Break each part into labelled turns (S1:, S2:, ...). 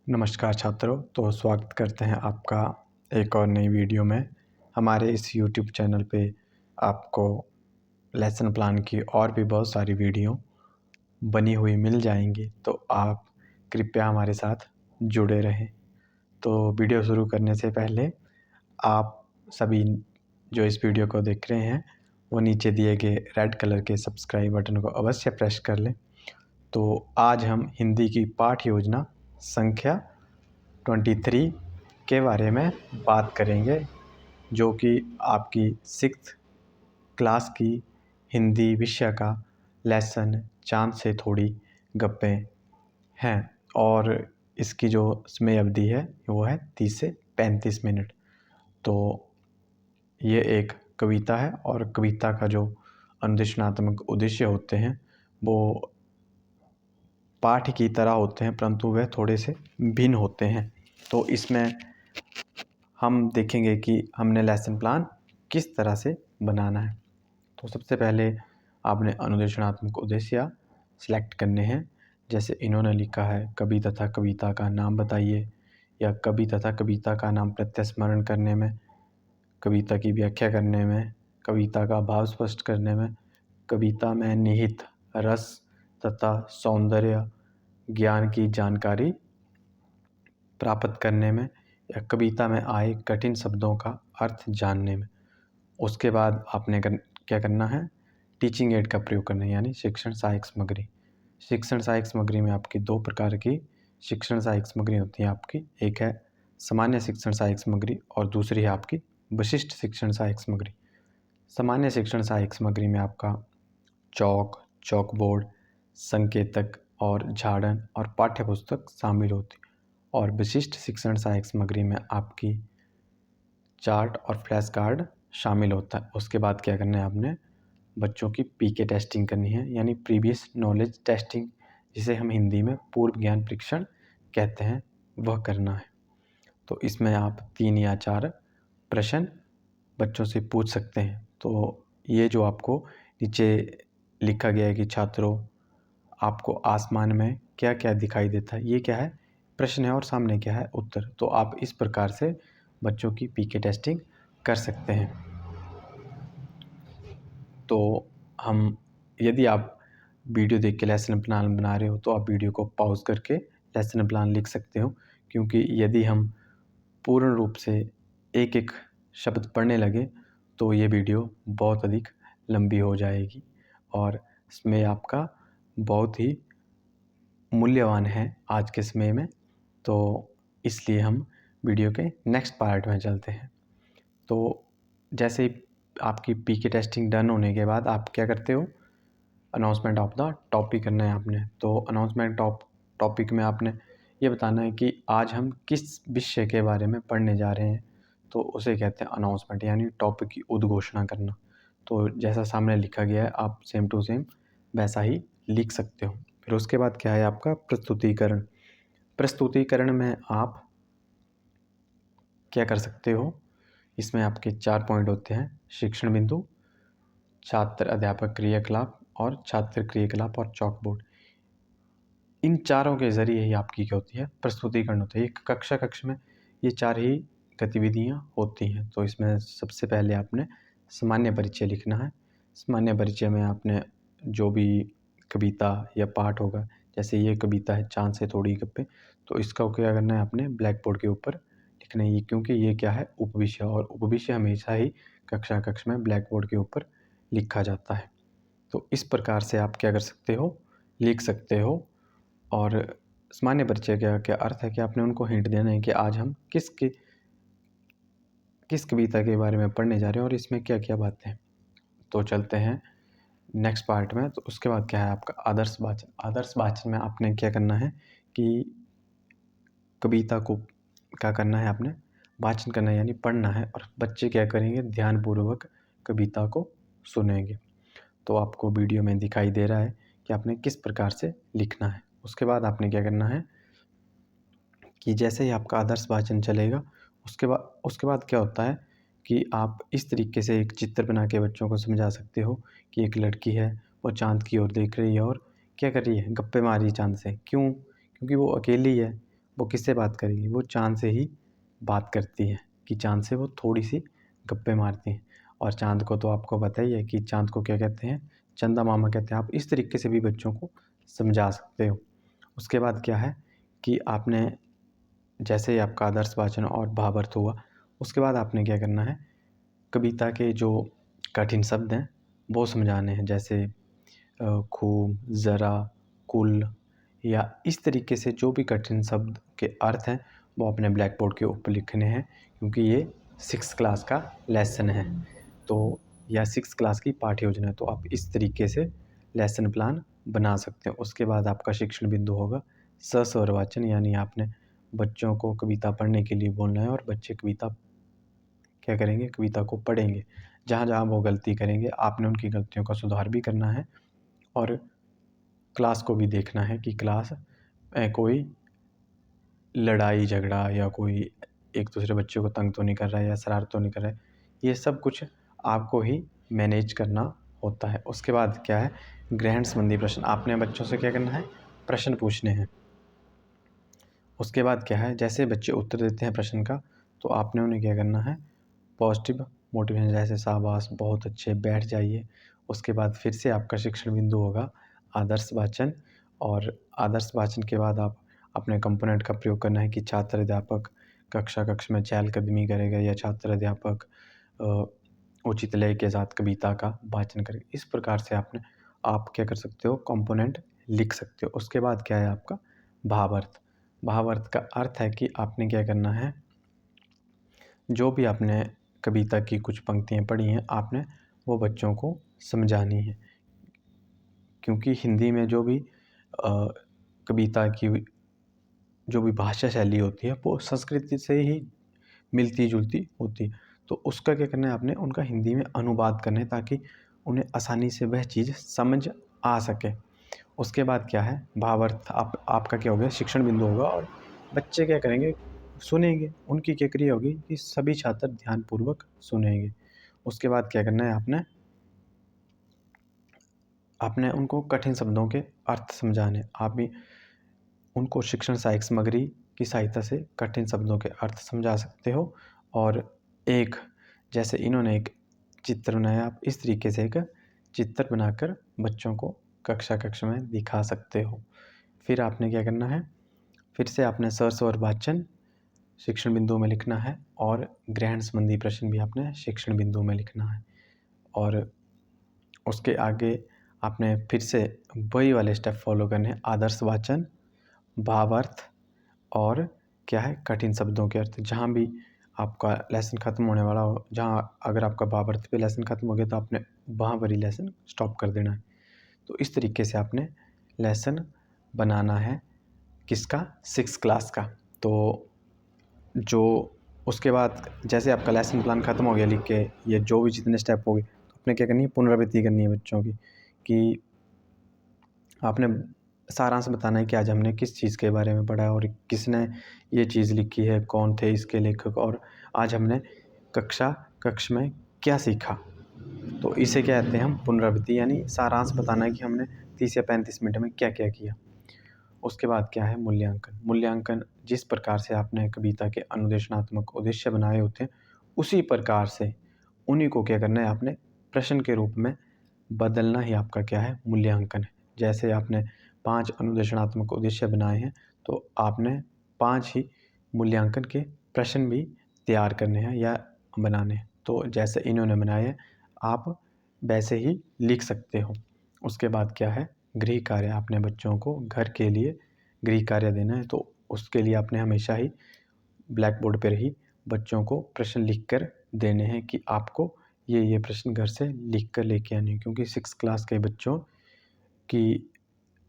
S1: नमस्कार छात्रों। तो स्वागत करते हैं आपका एक और नई वीडियो में। हमारे इस यूट्यूब चैनल पे आपको लेसन प्लान की और भी बहुत सारी वीडियो बनी हुई मिल जाएंगी, तो आप कृपया हमारे साथ जुड़े रहें। तो वीडियो शुरू करने से पहले आप सभी जो इस वीडियो को देख रहे हैं वो नीचे दिए गए रेड कलर के सब्सक्राइब बटन को अवश्य प्रेस कर लें। तो आज हम हिंदी की पाठ योजना संख्या 23 के बारे में बात करेंगे, जो कि आपकी 6th क्लास की हिंदी विषय का लेसन चांद से थोड़ी गप्पें हैं। और इसकी जो समय अवधि है वो है 30 से 35 मिनट। तो ये एक कविता है और कविता का जो अनुदेशनात्मक उद्देश्य होते हैं वो पाठ की तरह होते हैं, परंतु वह थोड़े से भिन्न होते हैं। तो इसमें हम देखेंगे कि हमने लेसन प्लान किस तरह से बनाना है। तो सबसे पहले आपने अनुदेशनात्मक उद्देश्य सिलेक्ट करने हैं। जैसे इन्होंने लिखा है, कवि तथा कविता का नाम बताइए, या कवि तथा कविता का नाम प्रत्यस्मरण करने में, कविता की व्याख्या करने में, कविता का भाव स्पष्ट करने में, कविता में निहित रस तथा सौंदर्य ज्ञान की जानकारी प्राप्त करने में, या कविता में आए कठिन शब्दों का अर्थ जानने में। उसके बाद आपने क्या करना है, टीचिंग एड का प्रयोग करना है, यानी शिक्षण सहायक सामग्री। शिक्षण सहायक सामग्री में आपकी दो प्रकार की शिक्षण सहायक सामग्री होती है आपकी। एक है सामान्य शिक्षण सहायक सामग्री और दूसरी है आपकी विशिष्ट शिक्षण सहायक सामग्री। सामान्य शिक्षण सहायक सामग्री में आपका चौक, चौक बोर्ड, संकेतक और झाड़न और पाठ्य पुस्तक शामिल होती है। और विशिष्ट शिक्षण सहायक सामग्री में आपकी चार्ट और फ्लैश कार्ड शामिल होता है। उसके बाद क्या करना है, आपने बच्चों की पीके टेस्टिंग करनी है, यानी प्रीवियस नॉलेज टेस्टिंग, जिसे हम हिंदी में पूर्व ज्ञान परीक्षण कहते हैं, वह करना है। तो इसमें आप 3 या 4 प्रश्न बच्चों से पूछ सकते हैं। तो ये जो आपको नीचे लिखा गया है कि छात्रों आपको आसमान में क्या क्या दिखाई देता है, ये क्या है, प्रश्न है, और सामने क्या है, उत्तर। तो आप इस प्रकार से बच्चों की पीके टेस्टिंग कर सकते हैं। तो हम यदि आप वीडियो देख के लेसन प्लान बना रहे हो तो आप वीडियो को पॉज करके लेसन प्लान लिख सकते हो, क्योंकि यदि हम पूर्ण रूप से एक एक शब्द पढ़ने लगे तो ये वीडियो बहुत अधिक लंबी हो जाएगी और इसमें आपका बहुत ही मूल्यवान है आज के समय में। तो इसलिए हम वीडियो के नेक्स्ट पार्ट में चलते हैं। तो जैसे ही आपकी पीके टेस्टिंग डन होने के बाद आप क्या करते हो, अनाउंसमेंट ऑफ द टॉपिक करना है आपने। तो अनाउंसमेंट ऑफ टॉपिक में आपने ये बताना है कि आज हम किस विषय के बारे में पढ़ने जा रहे हैं, तो उसे कहते हैं अनाउंसमेंट, यानी टॉपिक की उद्घोषणा करना। तो जैसा सामने लिखा गया है आप सेम टू सेम वैसा ही लिख सकते हो। फिर उसके बाद क्या है आपका प्रस्तुतिकरण। प्रस्तुतिकरण में आप क्या कर सकते हो, इसमें आपके 4 पॉइंट होते हैं, शिक्षण बिंदु, छात्र अध्यापक क्रियाकलाप और छात्र क्रियाकलाप और चॉक बोर्ड। इन चारों के ज़रिए ही आपकी क्या होती है, प्रस्तुतिकरण होता है। एक कक्षा में ये 4 ही गतिविधियाँ होती हैं। तो इसमें सबसे पहले आपने सामान्य परिचय लिखना है। सामान्य परिचय में आपने जो भी कविता या पाठ होगा, जैसे ये कविता है चाँद से थोड़ी गप्पें, तो इसका क्या करना है, आपने ब्लैक बोर्ड के ऊपर लिखना है। क्योंकि ये क्या है, उपविषय, और उपविषय हमेशा ही कक्षा में ब्लैक बोर्ड के ऊपर लिखा जाता है। तो इस प्रकार से आप क्या कर सकते हो, लिख सकते हो। और सामान्य परिचय का क्या अर्थ है कि आपने उनको हिंट देना है कि आज हम किस कविता के बारे में पढ़ने जा रहे हैं और इसमें क्या क्या बातें हैं। तो चलते हैं नेक्स्ट पार्ट में। तो उसके बाद क्या है आपका आदर्श वाचन। आदर्श वाचन में आपने क्या करना है कि कविता को क्या करना है, आपने वाचन करना है, यानी पढ़ना है, और बच्चे क्या करेंगे, ध्यानपूर्वक कविता को सुनेंगे। तो आपको वीडियो में दिखाई दे रहा है कि आपने किस प्रकार से लिखना है। उसके बाद आपने क्या करना है कि जैसे ही आपका आदर्श वाचन चलेगा, उसके बाद क्या होता है कि आप इस तरीके से एक चित्र बना के बच्चों को समझा सकते हो कि एक लड़की है, वो चाँद की ओर देख रही है और क्या कर रही है, गप्पे मार रही है चाँद से। क्यों? क्योंकि वो अकेली है, वो किससे बात करेगी? वो चाँद से ही बात करती है कि चाँद से वो थोड़ी-सी गप्पे मारती हैं। और चाँद को तो आपको पता ही है कि चाँद को क्या कहते हैं? चंदा मामा कहते हैं। आप इस तरीके से भी बच्चों को समझा सकते हो। उसके बाद क्या है कि आपने जैसे ही आपका आदर्श वाचन और भावार्थ हुआ, उसके बाद आपने क्या करना है, कविता के जो कठिन शब्द हैं वो समझाने हैं। जैसे खूब, ज़रा, कुल या इस तरीके से जो भी कठिन शब्द के अर्थ हैं वो अपने ब्लैक बोर्ड के ऊपर लिखने हैं, क्योंकि ये 6th क्लास का लेसन है तो या 6th क्लास की पाठ्य योजना है। तो आप इस तरीके से लेसन प्लान बना सकते हैं। उसके बाद आपका शिक्षण बिंदु होगा स्वर वाचन, यानी आपने बच्चों को कविता पढ़ने के लिए बोलना है और बच्चे कविता क्या करेंगे, कविता को पढ़ेंगे। जहाँ-जहाँ वो गलती करेंगे आपने उनकी गलतियों का सुधार भी करना है और क्लास को भी देखना है कि क्लास कोई लड़ाई झगड़ा या कोई एक दूसरे बच्चे को तंग तो नहीं कर रहा है या शरारत तो नहीं कर रहा है। ये सब कुछ आपको ही मैनेज करना होता है। उसके बाद क्या है, ग्रहण संबंधी प्रश्न आपने बच्चों से क्या करना है, प्रश्न पूछने हैं। उसके बाद क्या है, जैसे बच्चे उत्तर देते हैं प्रश्न का तो आपने उन्हें क्या करना है, पॉजिटिव मोटिवेशन, जैसे शाबाश, बहुत अच्छे, बैठ जाइए। उसके बाद फिर से आपका शिक्षण बिंदु होगा आदर्श वाचन, और आदर्श वाचन के बाद आप अपने कंपोनेंट का प्रयोग करना है कि छात्र अध्यापक कक्ष में चहलकदमी करेगा या छात्र अध्यापक उचित लय के साथ कविता का वाचन करेगा। इस प्रकार से आप क्या कर सकते हो, कंपोनेंट लिख सकते हो। उसके बाद क्या है आपका भावार्थ। भावार्थ का अर्थ है कि आपने क्या करना है, जो भी आपने कविता की कुछ पंक्तियाँ पढ़ी हैं आपने वो बच्चों को समझानी है, क्योंकि हिंदी में जो भी कविता की जो भी भाषा शैली होती है वो संस्कृत से ही मिलती जुलती होती है। तो उसका क्या करना है, आपने उनका हिंदी में अनुवाद करना है ताकि उन्हें आसानी से वह चीज़ समझ आ सके। उसके बाद क्या है, भावार्थ आपका क्या हो गया, शिक्षण बिंदु होगा और बच्चे क्या करेंगे, सुनेंगे। उनकी क्या क्रिया होगी कि सभी छात्र ध्यानपूर्वक सुनेंगे। उसके बाद क्या करना है, आपने उनको कठिन शब्दों के अर्थ समझाने। आप भी उनको शिक्षण सहायक सामग्री की सहायता से कठिन शब्दों के अर्थ समझा सकते हो। और एक जैसे इन्होंने एक चित्र बनाया, आप इस तरीके से एक चित्र बनाकर बच्चों को कक्षा में दिखा सकते हो। फिर आपने क्या करना है, फिर से आपने स्वर वाचन शिक्षण बिंदु में लिखना है और ग्रहण संबंधी प्रश्न भी आपने शिक्षण बिंदु में लिखना है। और उसके आगे आपने फिर से वही वाले स्टेप फॉलो करने हैं, आदर्श वाचन, भावार्थ और क्या है, कठिन शब्दों के अर्थ। जहाँ भी आपका लेसन ख़त्म होने वाला हो, जहाँ अगर आपका भावार्थ पे लेसन ख़त्म हो गया तो आपने वहाँ पर ही लेसन स्टॉप कर देना है। तो इस तरीके से आपने लेसन बनाना है किसका, 6th क्लास का। तो जो उसके बाद जैसे आपका लेसन प्लान ख़त्म हो गया लिख के, ये जो भी जितने स्टेप हो गए तो आपने क्या करनी है, पुनरावृत्ति करनी है बच्चों की, कि आपने सारांश बताना है कि आज हमने किस चीज़ के बारे में पढ़ा और किसने ये चीज़ लिखी है, कौन थे इसके लेखक, और आज हमने कक्ष में क्या सीखा। तो इसे क्या कहते हैं हम, पुनरावृत्ति, यानी सारांश बताना है कि हमने 30 या 35 मिनट में क्या क्या किया। उसके बाद क्या है, मूल्यांकन जिस प्रकार से आपने कविता के अनुदेशनात्मक उद्देश्य बनाए होते हैं उसी प्रकार से उन्हीं को क्या करना है, आपने प्रश्न के रूप में बदलना ही आपका क्या है, मूल्यांकन है। जैसे आपने 5 अनुदेशनात्मक उद्देश्य बनाए हैं तो आपने 5 ही मूल्यांकन के प्रश्न भी तैयार करने हैं या बनाने हैं। तो जैसे इन्होंने बनाए हैं आप वैसे ही लिख सकते हो। उसके बाद क्या है, गृह कार्य, आपने बच्चों को घर के लिए गृह कार्य देना है। तो उसके लिए आपने हमेशा ही ब्लैक बोर्ड पर ही बच्चों को प्रश्न लिख कर देने हैं कि आपको ये प्रश्न घर से लिख कर लेके आने हैं। क्योंकि 6th क्लास के बच्चों की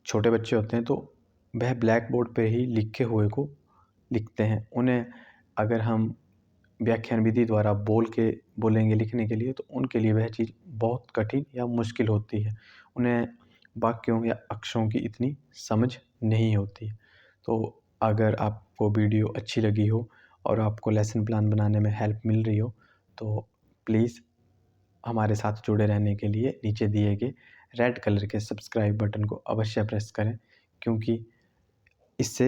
S1: छोटे बच्चे होते हैं तो वह ब्लैक बोर्ड पे ही लिखे हुए को लिखते हैं। उन्हें अगर हम व्याख्यान विधि द्वारा बोलेंगे लिखने के लिए तो उनके लिए वह चीज़ बहुत कठिन या मुश्किल होती है। उन्हें वाक्यों या अक्षरों की इतनी समझ नहीं होती है। तो अगर आपको वीडियो अच्छी लगी हो और आपको लेसन प्लान बनाने में हेल्प मिल रही हो तो प्लीज़ हमारे साथ जुड़े रहने के लिए नीचे दिए गए रेड कलर के सब्सक्राइब बटन को अवश्य प्रेस करें, क्योंकि इससे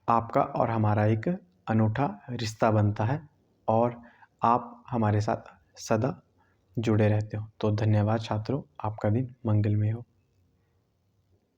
S1: आपका और हमारा एक अनूठा रिश्ता बनता है और आप हमारे साथ सदा जुड़े रहते हो। तो धन्यवाद छात्रों, आपका दिन मंगलमय हो।